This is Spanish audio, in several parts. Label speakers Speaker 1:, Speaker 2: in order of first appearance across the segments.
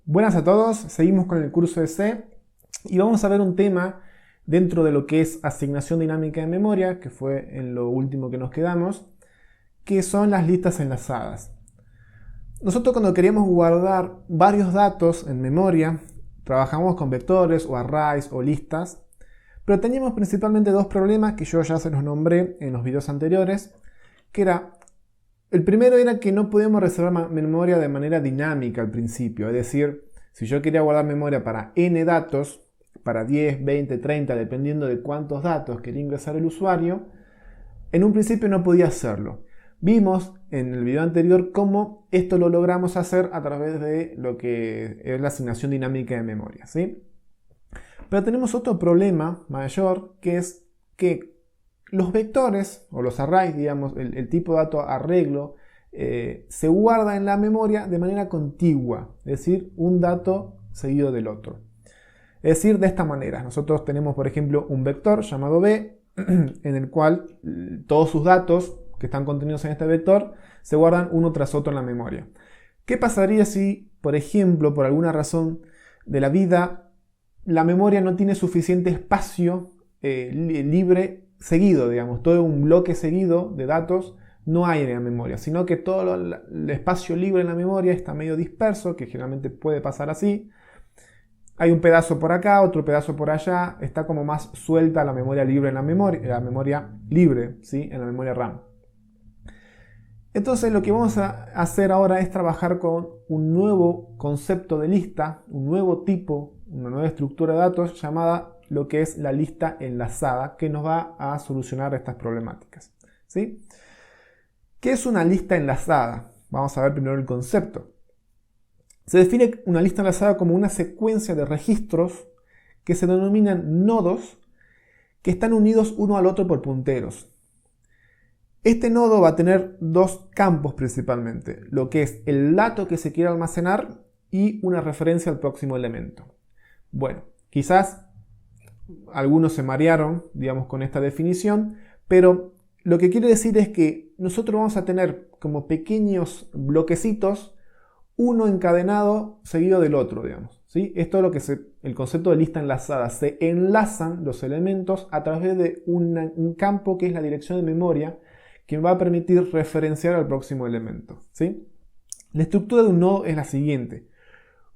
Speaker 1: Buenas a todos, seguimos con el curso de C y vamos a ver un tema dentro de lo que es asignación dinámica de memoria, que fue en lo último que nos quedamos, que son las listas enlazadas. Nosotros cuando queríamos guardar varios datos en memoria, trabajamos con vectores o arrays o listas, pero teníamos principalmente dos problemas que yo ya se los nombré en los videos anteriores, que era el primero era que no podíamos reservar memoria de manera dinámica al principio. Es decir, si yo quería guardar memoria para n datos, para 10, 20, 30, dependiendo de cuántos datos quería ingresar el usuario, en un principio no podía hacerlo. Vimos en el video anterior cómo esto lo logramos hacer a través de lo que es la asignación dinámica de memoria, ¿sí? Pero tenemos otro problema mayor, que es que los vectores o los arrays, digamos, el tipo de dato arreglo, se guarda en la memoria de manera contigua, es decir, un dato seguido del otro. Es decir, de esta manera, nosotros tenemos, por ejemplo, un vector llamado b, en el cual todos sus datos que están contenidos en este vector se guardan uno tras otro en la memoria. ¿Qué pasaría si, por ejemplo, por alguna razón de la vida, la memoria no tiene suficiente espacio libre seguido, digamos, todo un bloque seguido de datos no hay en la memoria, sino que todo el espacio libre en la memoria está medio disperso, que generalmente puede pasar así. Hay un pedazo por acá, otro pedazo por allá, está como más suelta la memoria libre en la memoria libre, ¿sí? En la memoria RAM. Entonces lo que vamos a hacer ahora es trabajar con un nuevo concepto de lista, un nuevo tipo, una nueva estructura de datos llamada lo que es la lista enlazada, que nos va a solucionar estas problemáticas, ¿sí? ¿Qué es una lista enlazada? Vamos a ver primero el concepto. Se define una lista enlazada como una secuencia de registros que se denominan nodos que están unidos uno al otro por punteros. Este nodo va a tener dos campos principalmente, lo que es el dato que se quiere almacenar y una referencia al próximo elemento. Bueno, quizás algunos se marearon, digamos, con esta definición, pero lo que quiere decir es que nosotros vamos a tener como pequeños bloquecitos, uno encadenado seguido del otro, digamos, ¿sí? Esto es lo que el concepto de lista enlazada. Se enlazan los elementos a través de un campo que es la dirección de memoria, que va a permitir referenciar al próximo elemento, ¿sí? La estructura de un nodo es la siguiente.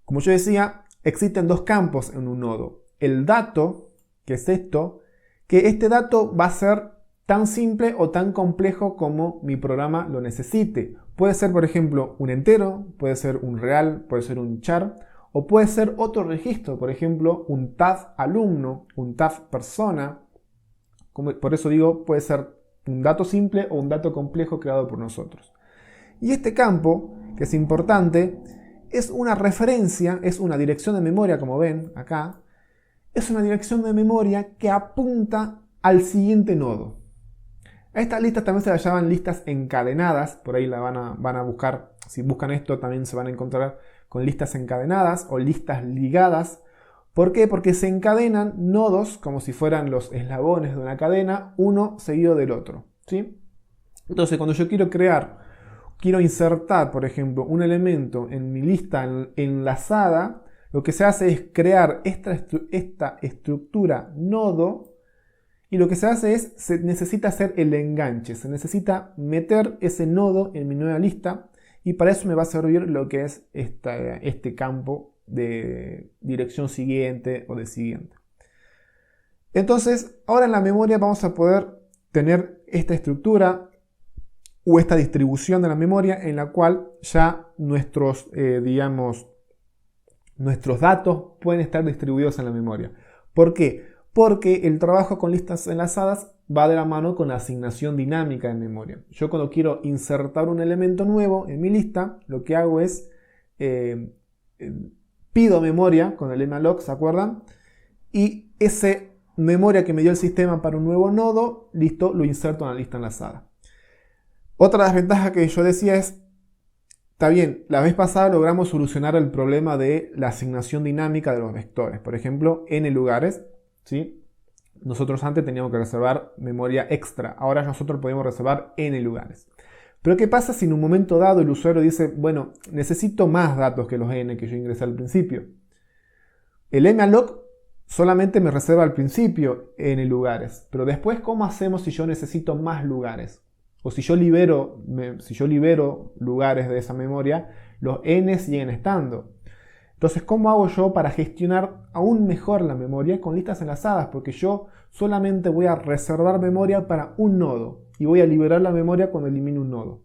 Speaker 1: Como yo decía, existen dos campos en un nodo. El dato, que es esto, que este dato va a ser tan simple o tan complejo como mi programa lo necesite. Puede ser, por ejemplo, un entero, puede ser un real, puede ser un char, o puede ser otro registro, por ejemplo, un tab alumno, un tab persona. Por eso digo, puede ser un dato simple o un dato complejo creado por nosotros. Y este campo, que es importante, es una referencia, es una dirección de memoria, como ven acá, es una dirección de memoria que apunta al siguiente nodo. A estas listas también se las llaman listas encadenadas, por ahí la van a buscar, si buscan esto también se van a encontrar con listas encadenadas o listas ligadas. ¿Por qué? Porque se encadenan nodos como si fueran los eslabones de una cadena, uno seguido del otro, ¿sí? Entonces cuando yo quiero insertar, por ejemplo, un elemento en mi lista enlazada, lo que se hace es crear esta estructura nodo, y lo que se hace es, se necesita hacer el enganche, se necesita meter ese nodo en mi nueva lista, y para eso me va a servir lo que es este campo de dirección siguiente o de siguiente. Entonces, ahora en la memoria vamos a poder tener esta estructura o esta distribución de la memoria en la cual ya nuestros datos pueden estar distribuidos en la memoria. ¿Por qué? Porque el trabajo con listas enlazadas va de la mano con la asignación dinámica de memoria. Yo cuando quiero insertar un elemento nuevo en mi lista, lo que hago es pido memoria con el malloc, ¿se acuerdan? Y esa memoria que me dio el sistema para un nuevo nodo, listo, lo inserto en la lista enlazada. Otra de las ventajas que yo decía es, está bien, la vez pasada logramos solucionar el problema de la asignación dinámica de los vectores. Por ejemplo, n lugares, ¿sí? Nosotros antes teníamos que reservar memoria extra. Ahora nosotros podemos reservar n lugares. Pero ¿qué pasa si en un momento dado el usuario dice, bueno, necesito más datos que los n que yo ingresé al principio? El malloc solamente me reserva al principio n lugares, pero después, ¿cómo hacemos si yo necesito más lugares? O si yo libero lugares de esa memoria, los n siguen estando. Entonces, ¿cómo hago yo para gestionar aún mejor la memoria con listas enlazadas? Porque yo solamente voy a reservar memoria para un nodo y voy a liberar la memoria cuando elimino un nodo.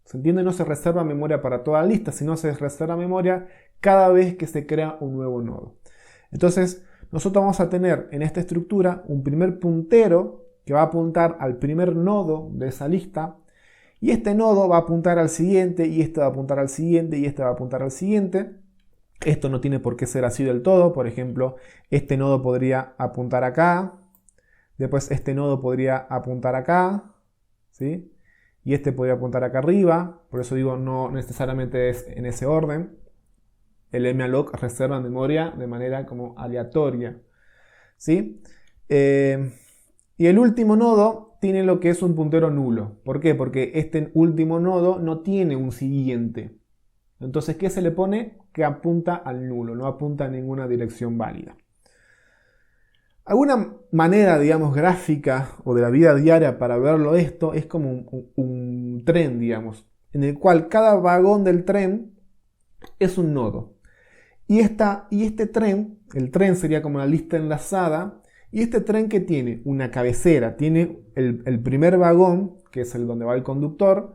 Speaker 1: ¿Se entiende? No se reserva memoria para toda la lista, sino se reserva memoria cada vez que se crea un nuevo nodo. Entonces, nosotros vamos a tener en esta estructura un primer puntero que va a apuntar al primer nodo de esa lista, y este nodo va a apuntar al siguiente, y este va a apuntar al siguiente, y este va a apuntar al siguiente. Esto no tiene por qué ser así del todo. Por ejemplo, este nodo podría apuntar acá, después este nodo podría apuntar acá, ¿sí? Y este podría apuntar acá arriba. Por eso digo, no necesariamente es en ese orden. El malloc reserva memoria de manera como aleatoria, ¿sí? Y el último nodo tiene lo que es un puntero nulo. ¿Por qué? Porque este último nodo no tiene un siguiente. Entonces, ¿qué se le pone? Que apunta al nulo, no apunta a ninguna dirección válida. Alguna manera, digamos, gráfica o de la vida diaria para verlo esto es como un tren, digamos, en el cual cada vagón del tren es un nodo. Y este tren, el tren sería como la lista enlazada, y este tren que tiene una cabecera, tiene el primer vagón, que es el donde va el conductor,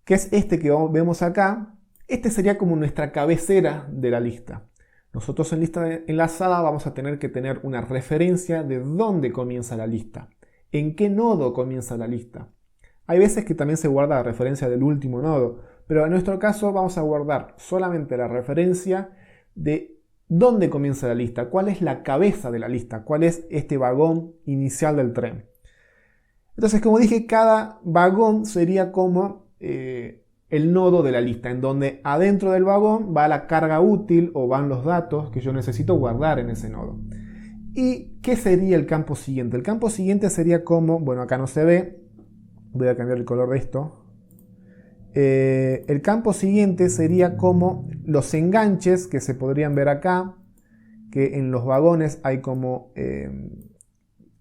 Speaker 1: que es este que vemos acá. Este sería como nuestra cabecera de la lista. Nosotros en lista enlazada vamos a tener que tener una referencia de dónde comienza la lista, en qué nodo comienza la lista. Hay veces que también se guarda la referencia del último nodo, pero en nuestro caso vamos a guardar solamente la referencia de dónde comienza la lista, cuál es la cabeza de la lista, cuál es este vagón inicial del tren. Entonces, como dije, cada vagón sería como el nodo de la lista, en donde adentro del vagón va la carga útil o van los datos que yo necesito guardar en ese nodo. ¿Y qué sería el campo siguiente? El campo siguiente sería como, bueno, acá no se ve, voy a cambiar el color de esto. El campo siguiente sería como los enganches que se podrían ver acá, que en los vagones hay como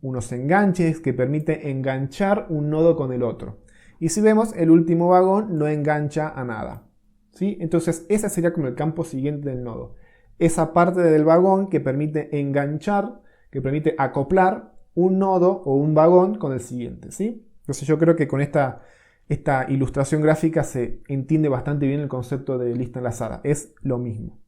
Speaker 1: unos enganches que permiten enganchar un nodo con el otro. Y si vemos, el último vagón no engancha a nada, ¿sí? Entonces ese sería como el campo siguiente del nodo. Esa parte del vagón que permite enganchar, que permite acoplar un nodo o un vagón con el siguiente, ¿sí? Entonces yo creo que con esta ilustración gráfica se entiende bastante bien el concepto de lista enlazada. Es lo mismo.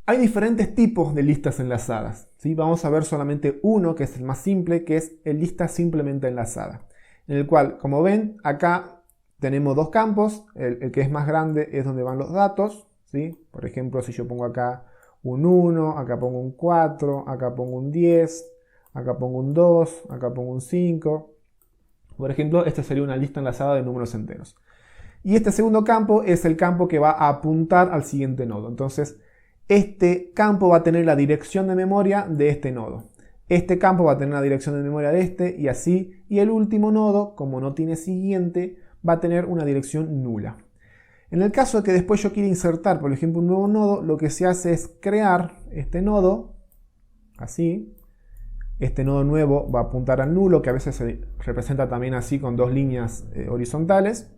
Speaker 1: Hay diferentes tipos de listas enlazadas, ¿sí? Vamos a ver solamente uno, que es el más simple, que es el lista simplemente enlazada. En el cual, como ven, acá tenemos dos campos. El que es más grande es donde van los datos, ¿sí? Por ejemplo, si yo pongo acá un 1, acá pongo un 4, acá pongo un 10, acá pongo un 2, acá pongo un 5. Por ejemplo, esta sería una lista enlazada de números enteros. Y este segundo campo es el campo que va a apuntar al siguiente nodo. Entonces, este campo va a tener la dirección de memoria de este nodo. Este campo va a tener la dirección de memoria de este y así. Y el último nodo, como no tiene siguiente, va a tener una dirección nula. En el caso de que después yo quiera insertar, por ejemplo, un nuevo nodo, lo que se hace es crear este nodo, así. Este nodo nuevo va a apuntar al nulo, que a veces se representa también así con dos líneas horizontales.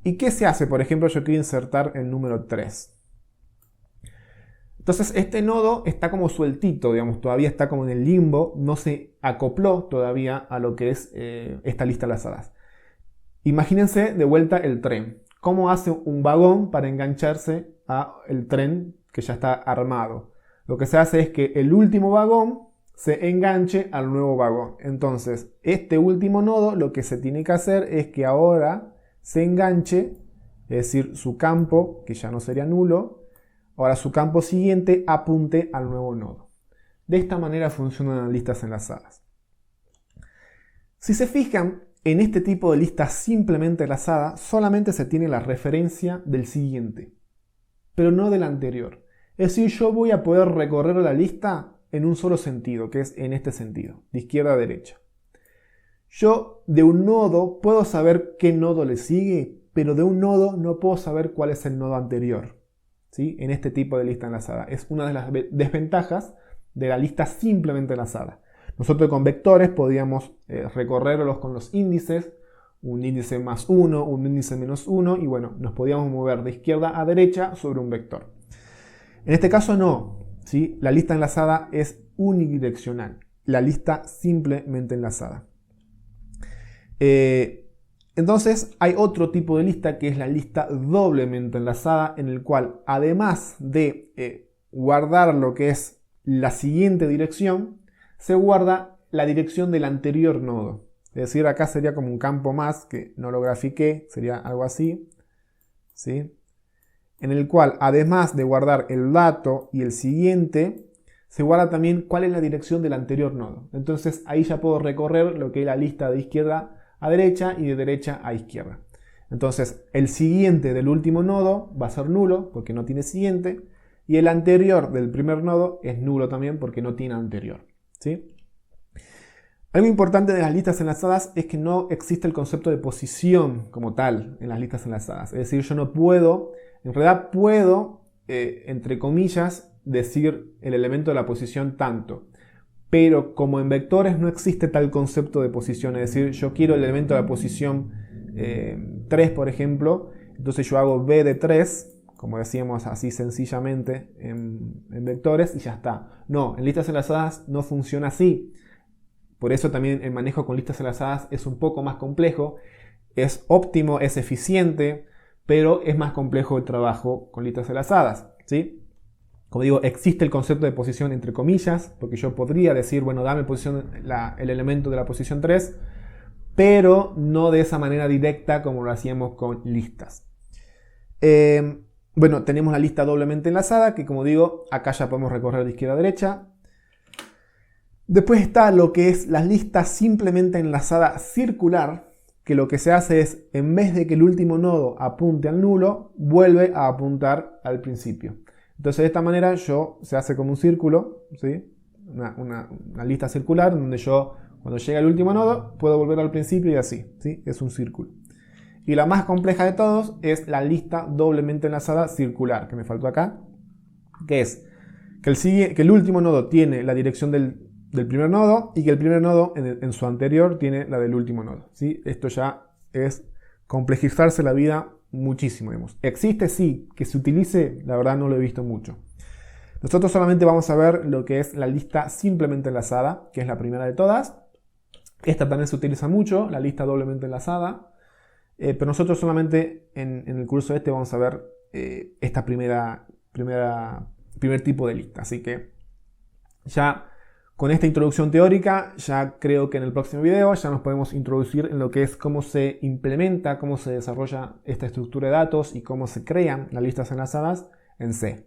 Speaker 1: ¿Y qué se hace? Por ejemplo, yo quiero insertar el número 3. Entonces este nodo está como sueltito, digamos, todavía está como en el limbo, no se acopló todavía a lo que es esta lista enlazadas. Imagínense de vuelta el tren. ¿Cómo hace un vagón para engancharse al tren que ya está armado? Lo que se hace es que el último vagón se enganche al nuevo vagón. Entonces este último nodo lo que se tiene que hacer es que ahora se enganche, es decir, su campo, que ya no sería nulo, ahora su campo siguiente apunte al nuevo nodo. De esta manera funcionan las listas enlazadas. Si se fijan, en este tipo de listas simplemente enlazadas solamente se tiene la referencia del siguiente, pero no del anterior. Es decir, yo voy a poder recorrer la lista en un solo sentido, que es en este sentido, de izquierda a derecha. Yo de un nodo puedo saber qué nodo le sigue, pero de un nodo no puedo saber cuál es el nodo anterior, ¿sí? En este tipo de lista enlazada. Es una de las desventajas de la lista simplemente enlazada. Nosotros con vectores podíamos recorrerlos con los índices, un índice más 1, un índice menos 1, y bueno, nos podíamos mover de izquierda a derecha sobre un vector. En este caso no, ¿sí? La lista enlazada es unidireccional, la lista simplemente enlazada. Entonces hay otro tipo de lista que es la lista doblemente enlazada, en el cual además de guardar lo que es la siguiente dirección, se guarda la dirección del anterior nodo. Es decir, acá sería como un campo más, que no lo grafiqué, sería algo así, ¿sí? En el cual además de guardar el dato y el siguiente, se guarda también cuál es la dirección del anterior nodo. Entonces ahí ya puedo recorrer lo que es la lista de izquierda a derecha y de derecha a izquierda. Entonces el siguiente del último nodo va a ser nulo porque no tiene siguiente, y el anterior del primer nodo es nulo también porque no tiene anterior, ¿sí? Algo importante de las listas enlazadas es que no existe el concepto de posición como tal en las listas enlazadas. Es decir, yo no puedo, en realidad puedo, entre comillas, decir el elemento de la posición tanto. Pero como en vectores no existe tal concepto de posición, es decir, yo quiero el elemento de la posición 3, por ejemplo, entonces yo hago b de 3, como decíamos así sencillamente en vectores, y ya está. No, en listas enlazadas no funciona así. Por eso también el manejo con listas enlazadas es un poco más complejo, es óptimo, es eficiente, pero es más complejo el trabajo con listas enlazadas, ¿sí? Como digo, existe el concepto de posición entre comillas, porque yo podría decir, bueno, dame el elemento de la posición 3, pero no de esa manera directa como lo hacíamos con listas. Bueno, tenemos la lista doblemente enlazada, que como digo, acá ya podemos recorrer de izquierda a derecha. Después está lo que es la lista simplemente enlazada circular, que lo que se hace es, en vez de que el último nodo apunte al nulo, vuelve a apuntar al principio. Entonces de esta manera se hace como un círculo, ¿sí? Una lista circular donde yo cuando llega el último nodo puedo volver al principio y así, ¿sí? Es un círculo. Y la más compleja de todos es la lista doblemente enlazada circular, que me faltó acá, que es que el último nodo tiene la dirección del primer nodo y que el primer nodo en su anterior tiene la del último nodo, ¿sí? Esto ya es complejizarse la vida muchísimo, digamos. Existe, sí, que se utilice, la verdad no lo he visto mucho. Nosotros solamente vamos a ver lo que es la lista simplemente enlazada, que es la primera de todas. Esta también se utiliza mucho, la lista doblemente enlazada, pero nosotros solamente en el curso este vamos a ver esta primer tipo de lista. Así que ya con esta introducción teórica, ya creo que en el próximo video ya nos podemos introducir en lo que es cómo se implementa, cómo se desarrolla esta estructura de datos y cómo se crean las listas enlazadas en C.